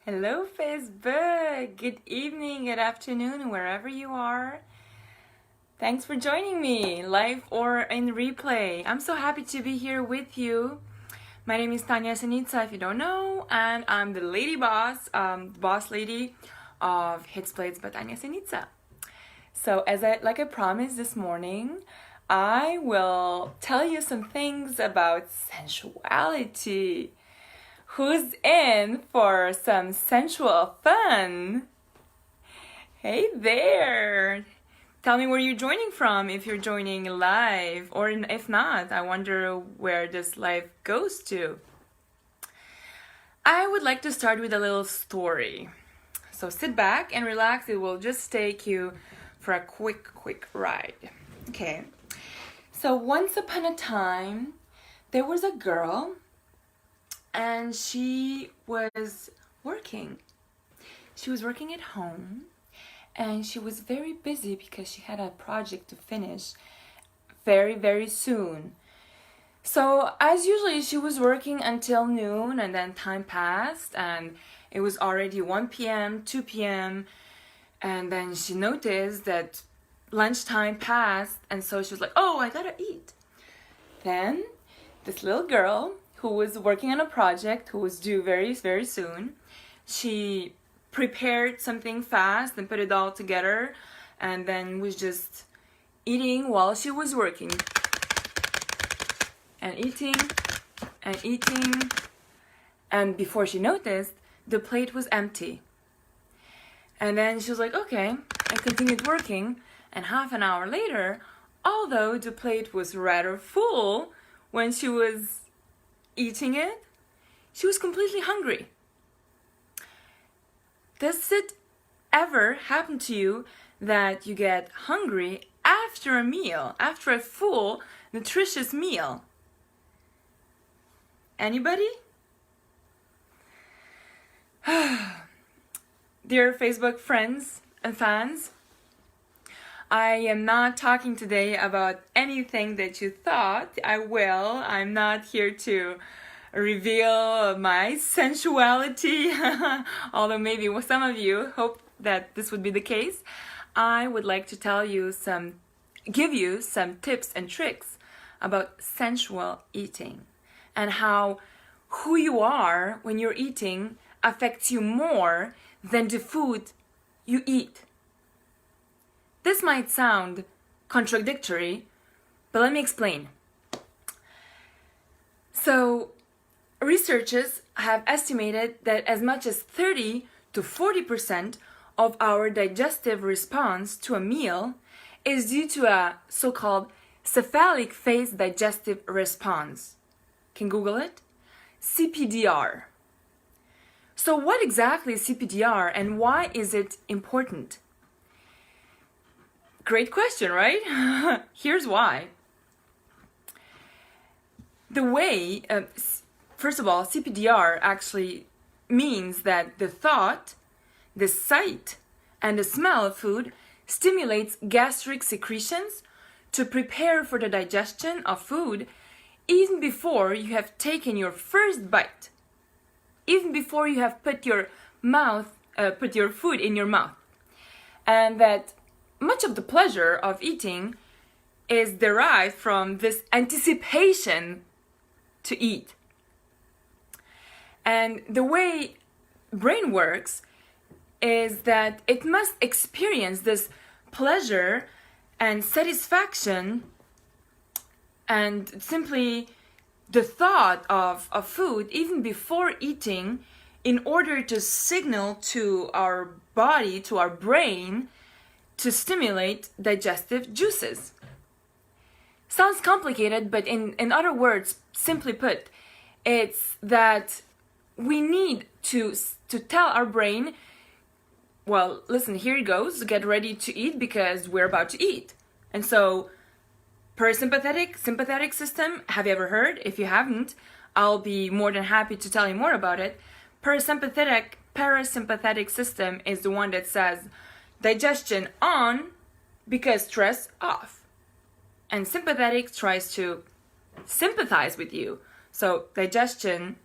Hello, Facebook. Good evening, good afternoon, wherever you are. Thanks for joining me, live or in replay. I'm so happy to be here with you. My name is Tanya Senitsa, if you don't know, and I'm the lady boss, boss lady of Hits Plates by Tanya Senitsa. So, like I promised this morning, I will tell you some things about sensuality. Who's in for some sensual fun? Hey there! Tell me where you're joining from if you're joining live, or if not, I wonder where this live goes to. I would like to start with a little story. So sit back and relax, it will just take you for a quick ride. Okay, so once upon a time, there was a girl and she was working. She was working at home and she was very busy because she had a project to finish very soon. So as usually she was working until noon and then time passed and it was already 1 p.m., 2 p.m. and then she noticed that lunchtime passed and so she was like, oh, I gotta eat. Then this little girl who was working on a project, who was due very soon, she prepared something fast and put it all together and then was just eating while she was working. And eating. And before she noticed, the plate was empty. And then she was like, okay, and continued working. And half an hour later, although the plate was rather full when she was eating it, she was completely hungry. Does it ever happen to you that you get hungry after a meal, after a full, nutritious meal? Anybody? Dear Facebook friends and fans, I am not talking today about anything that you thought I will. I'm not here to reveal my sensuality, although maybe some of you hope that this would be the case. I would like to give you some tips and tricks about sensual eating and how who you are when you're eating affects you more than the food you eat. This might sound contradictory, but let me explain. So, researchers have estimated that as much as 30 to 40% of our digestive response to a meal is due to a so-called cephalic phase digestive response. Can Google it? CPDR. So what exactly is CPDR and why is it important? Great question, right? Here's why. First of all, CPDR actually means that the thought, the sight, and the smell of food stimulates gastric secretions to prepare for the digestion of food even before you have taken your first bite, even before you have put your food in your mouth. And that much of the pleasure of eating is derived from this anticipation to eat. And the way brain works is that it must experience this pleasure and satisfaction and simply the thought of food even before eating in order to signal to our body, to our brain, to stimulate digestive juices. Sounds complicated, but in other words, simply put, it's that we need to tell our brain, well, listen, here it goes, get ready to eat because we're about to eat. And so, sympathetic system, have you ever heard? If you haven't, I'll be more than happy to tell you more about it. Parasympathetic system is the one that says digestion on because stress off. And sympathetic tries to sympathize with you. So digestion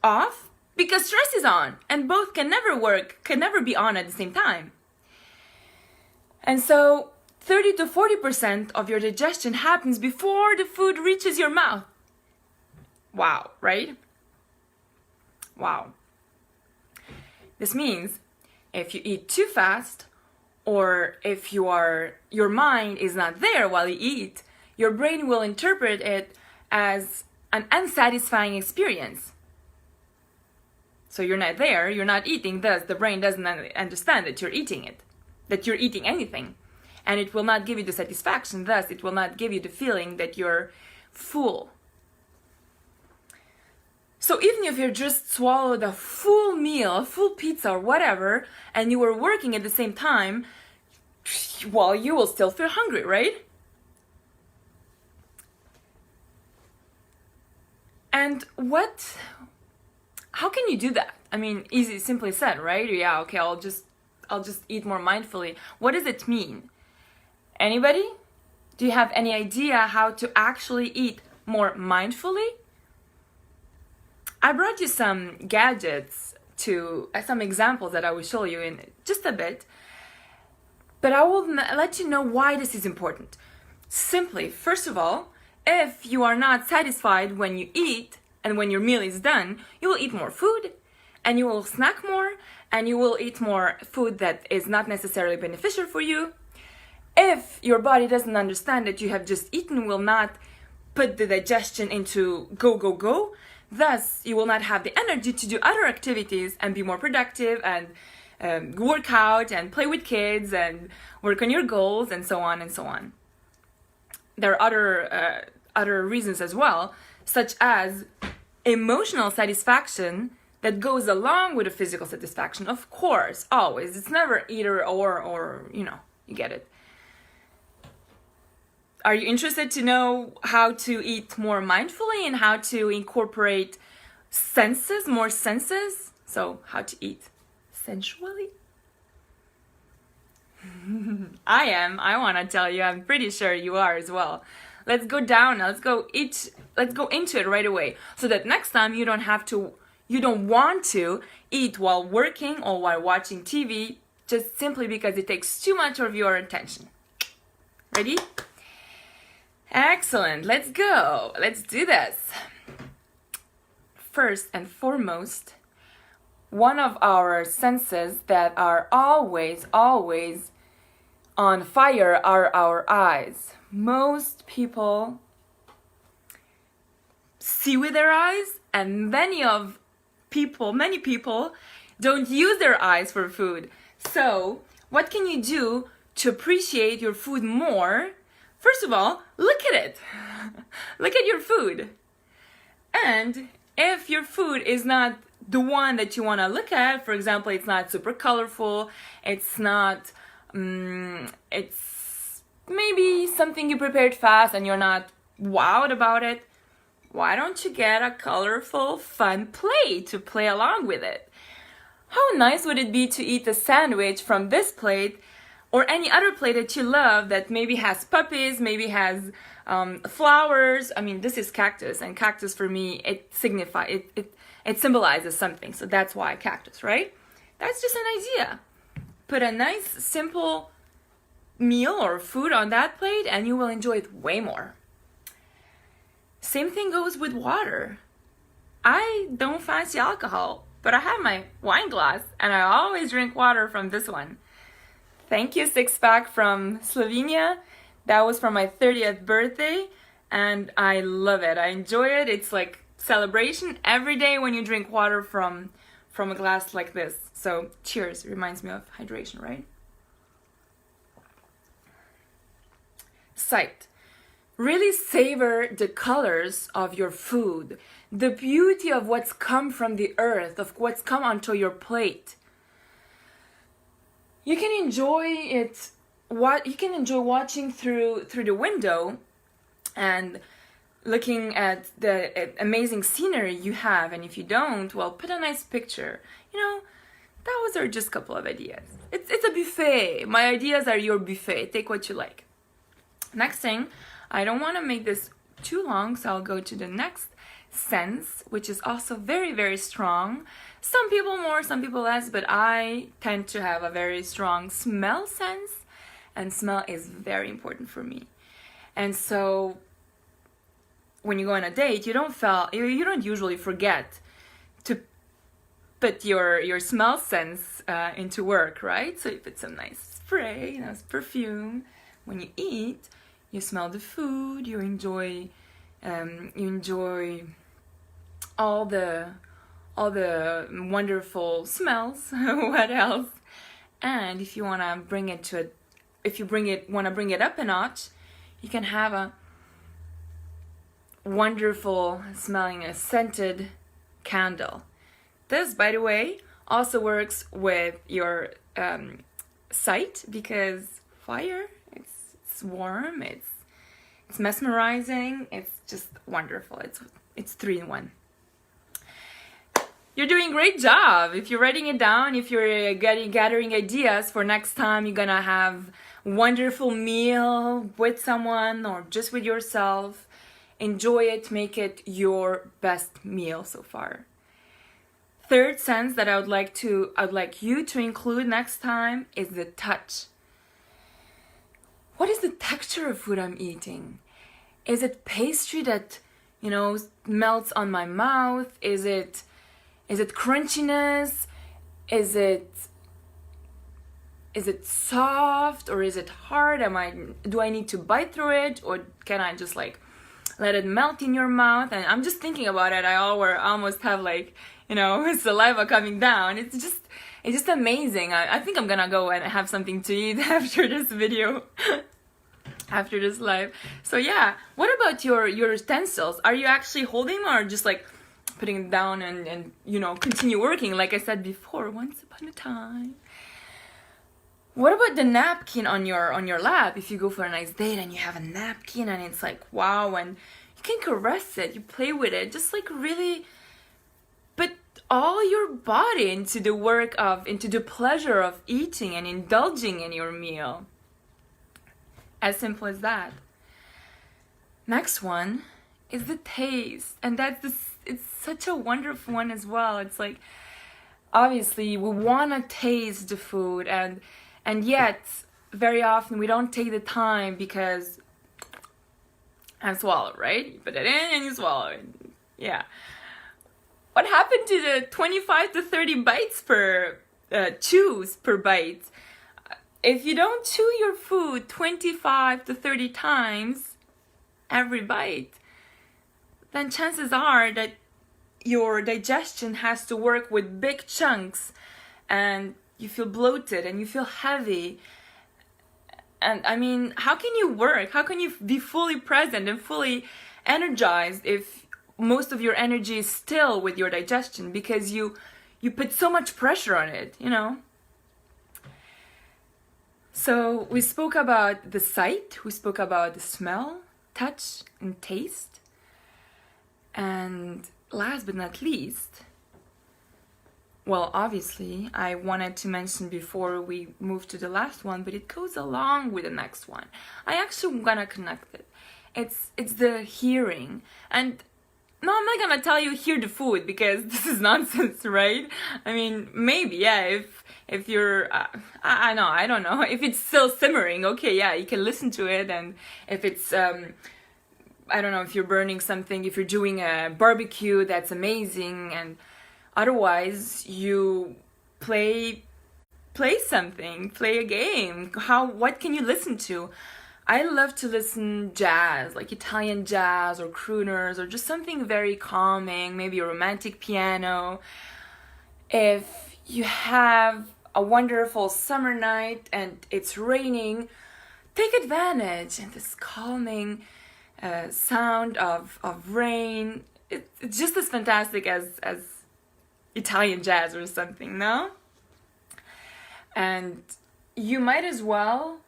off because stress is on, and both can never be on at the same time. And so 30 to 40% of your digestion happens before the food reaches your mouth. Wow, right? Wow. This means if you eat too fast, or if your mind is not there while you eat, your brain will interpret it as an unsatisfying experience. So you're not there, you're not eating, thus the brain doesn't understand that you're eating it, that you're eating anything. And it will not give you the satisfaction, thus it will not give you the feeling that you're full. So even if you just swallowed a full meal, a full pizza or whatever, and you were working at the same time, well, you will still feel hungry, right? And how can you do that? I mean, simply said, right? Yeah, okay, I'll just eat more mindfully. What does it mean? Anybody? Do you have any idea how to actually eat more mindfully? I brought you some gadgets some examples that I will show you in just a bit. But I will let you know why this is important. Simply, first of all, if you are not satisfied when you eat and when your meal is done, you will eat more food and you will snack more and you will eat more food that is not necessarily beneficial for you. If your body doesn't understand that you have just eaten, will not put the digestion into go, go, go. Thus, you will not have the energy to do other activities and be more productive and work out and play with kids and work on your goals and so on and so on. There are other reasons as well, such as emotional satisfaction that goes along with a physical satisfaction. Of course, always. It's never either or you get it. Are you interested to know how to eat more mindfully and how to incorporate more senses? So, how to eat sensually? I am. I want to tell you. I'm pretty sure you are as well. Let's go down. Let's go into it right away, so that next time you don't want to eat while working or while watching TV, just simply because it takes too much of your attention. Ready? Excellent. Let's go. Let's do this. First and foremost, one of our senses that are always on fire are our eyes. Most people see with their eyes, and many people don't use their eyes for food. So, what can you do to appreciate your food more? First of all, look at it. Look at your food. And if your food is not the one that you want to look at, for example, it's not super colorful, it's maybe something you prepared fast and you're not wowed about it, why don't you get a colorful, fun plate to play along with it? How nice would it be to eat a sandwich from this plate or any other plate that you love that maybe has puppies, maybe has flowers. I mean, this is cactus, and cactus for me, it symbolizes something. So that's why cactus, right? That's just an idea. Put a nice, simple meal or food on that plate and you will enjoy it way more. Same thing goes with water. I don't fancy alcohol, but I have my wine glass and I always drink water from this one. Thank you, Six Pack from Slovenia. That was for my 30th birthday and I love it. I enjoy it. It's like celebration every day when you drink water from a glass like this. So cheers. Reminds me of hydration, right? Sight. Really savor the colors of your food, the beauty of what's come from the earth, of what's come onto your plate. You can enjoy it. You can enjoy watching through the window and looking at the amazing scenery you have. And if you don't, well, put a nice picture. Those are just a couple of ideas. It's a buffet. My ideas are your buffet. Take what you like. Next thing, I don't want to make this too long, so I'll go to the next sense, which is also very, very strong. Some people more, some people less, but I tend to have a very strong smell sense, and smell is very important for me. And so when you go on a date, you don't usually forget to put your smell sense into work, right? So you put some nice spray, nice perfume. When you eat, you smell the food, you enjoy all the wonderful smells. What else? And if you wanna bring it up a notch, you can have a wonderful smelling, a scented candle. This, by the way, also works with your sight, because fire, it's warm, it's mesmerizing, it's just wonderful. It's 3 in 1. You're doing a great job. If you're writing it down, if you're gathering ideas for next time you're gonna have a wonderful meal with someone or just with yourself, enjoy it, make it your best meal so far. Third sense that I would like you to include next time is the touch. What is the texture of food I'm eating? Is it pastry that, melts on my mouth? Is it crunchiness? Is it soft or is it hard? Do I need to bite through it, or can I just let it melt in your mouth? And I'm just thinking about it. I almost have saliva coming down. It's just amazing. I think I'm gonna go and have something to eat after this video, after this live. So yeah, what about your utensils? Are you actually holding them or just putting it down and continue working? Like I said before, once upon a time. What about the napkin on your lap? If you go for a nice date and you have a napkin and it's wow, and you can caress it, you play with it, just really put all your body into the pleasure of eating and indulging in your meal. As simple as that. Next one is the taste, and it's such a wonderful one as well. It's obviously we want to taste the food, and yet very often we don't take the time because and swallow, right? You put it in and you swallow it. Yeah. What happened to the 25 to 30 bites chews per bite? If you don't chew your food 25 to 30 times every bite, then chances are that your digestion has to work with big chunks, and you feel bloated and you feel heavy. And how can you work? How can you be fully present and fully energized if most of your energy is still with your digestion because you put so much pressure on it, So we spoke about the sight, we spoke about the smell, touch, and taste. And last but not least, well, obviously, I wanted to mention before we move to the last one, but it goes along with the next one. I actually gonna connect it. It's the hearing. And no, I'm not gonna tell you hear the food because this is nonsense, right? Maybe, yeah, if you're, I don't know, if it's still simmering, okay, yeah, you can listen to it. And if it's, I don't know, if you're burning something, if you're doing a barbecue, that's amazing. And otherwise, you play something, play a game. What can you listen to? I love to listen jazz, like Italian jazz or crooners or just something very calming, maybe a romantic piano. If you have a wonderful summer night and it's raining, take advantage of this calming sound of rain. It's just as fantastic as Italian jazz or something, no? And you might as well,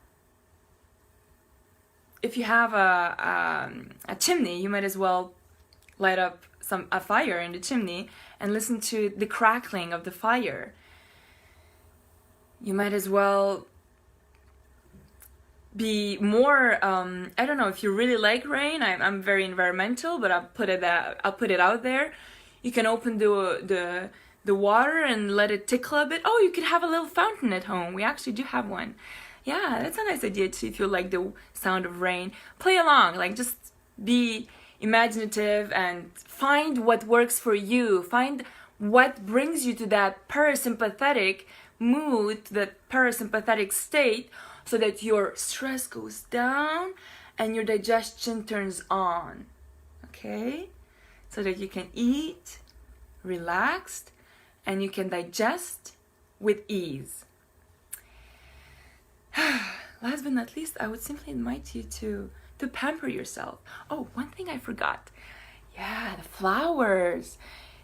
if you have a chimney, you might as well light up a fire in the chimney and listen to the crackling of the fire. You might as well be more, I don't know, if you really like rain, I'm very environmental, but I'll put it out there. You can open the the water and let it tickle a bit. Oh, you could have a little fountain at home. We actually do have one. Yeah, that's a nice idea too if you like the sound of rain. Play along, like just be imaginative and find what works for you. Find what brings you to that parasympathetic mood, to that parasympathetic state, so that your stress goes down and your digestion turns on. Okay? So that you can eat relaxed and you can digest with ease. Last but not least, I would simply invite you to pamper yourself. Oh, one thing I forgot. Yeah, the flowers.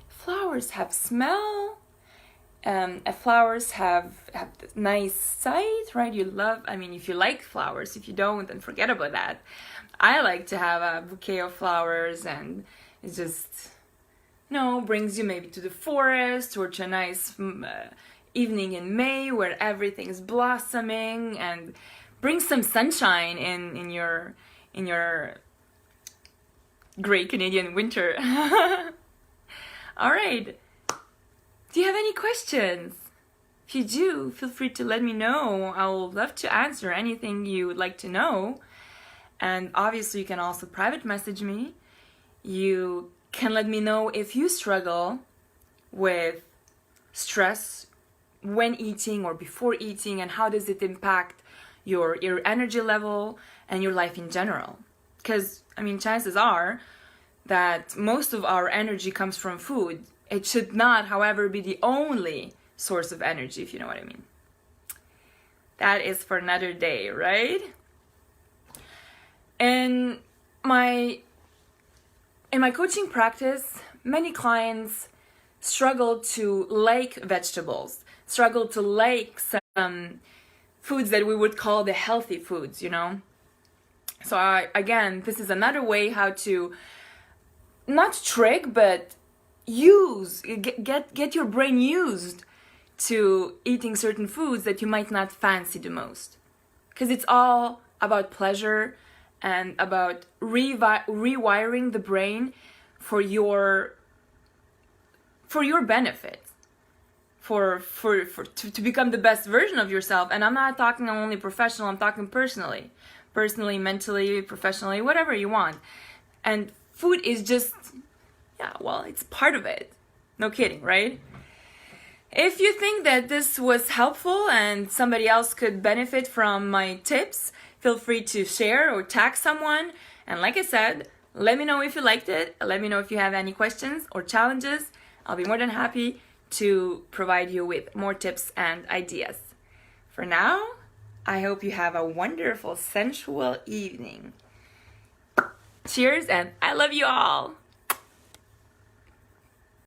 Flowers have smell. Flowers have nice sight, right? If you like flowers. If you don't, then forget about that. I like to have a bouquet of flowers, and it just, brings you maybe to the forest or to a nice evening in May where everything is blossoming, and brings some sunshine in your great Canadian winter. All right. Do you have any questions? If you do, feel free to let me know. I will love to answer anything you would like to know. And obviously, you can also private message me. You can let me know if you struggle with stress when eating or before eating, and how does it impact your energy level and your life in general. Because, chances are that most of our energy comes from food. It should not, however, be the only source of energy, if you know what I mean. That is for another day, right? In my coaching practice, many clients struggle to like vegetables, struggle to like some foods that we would call the healthy foods, So again, this is another way how to not trick, but get your brain used to eating certain foods that you might not fancy the most. Because it's all about pleasure and about rewiring the brain for your benefit, to become the best version of yourself. And I'm not talking only professional, I'm talking personally, mentally, professionally, whatever you want. And food is just, it's part of it. No kidding, right? If you think that this was helpful and somebody else could benefit from my tips, feel free to share or tag someone. And like I said, let me know if you liked it. Let me know if you have any questions or challenges. I'll be more than happy to provide you with more tips and ideas. For now, I hope you have a wonderful sensual evening. Cheers, and I love you all.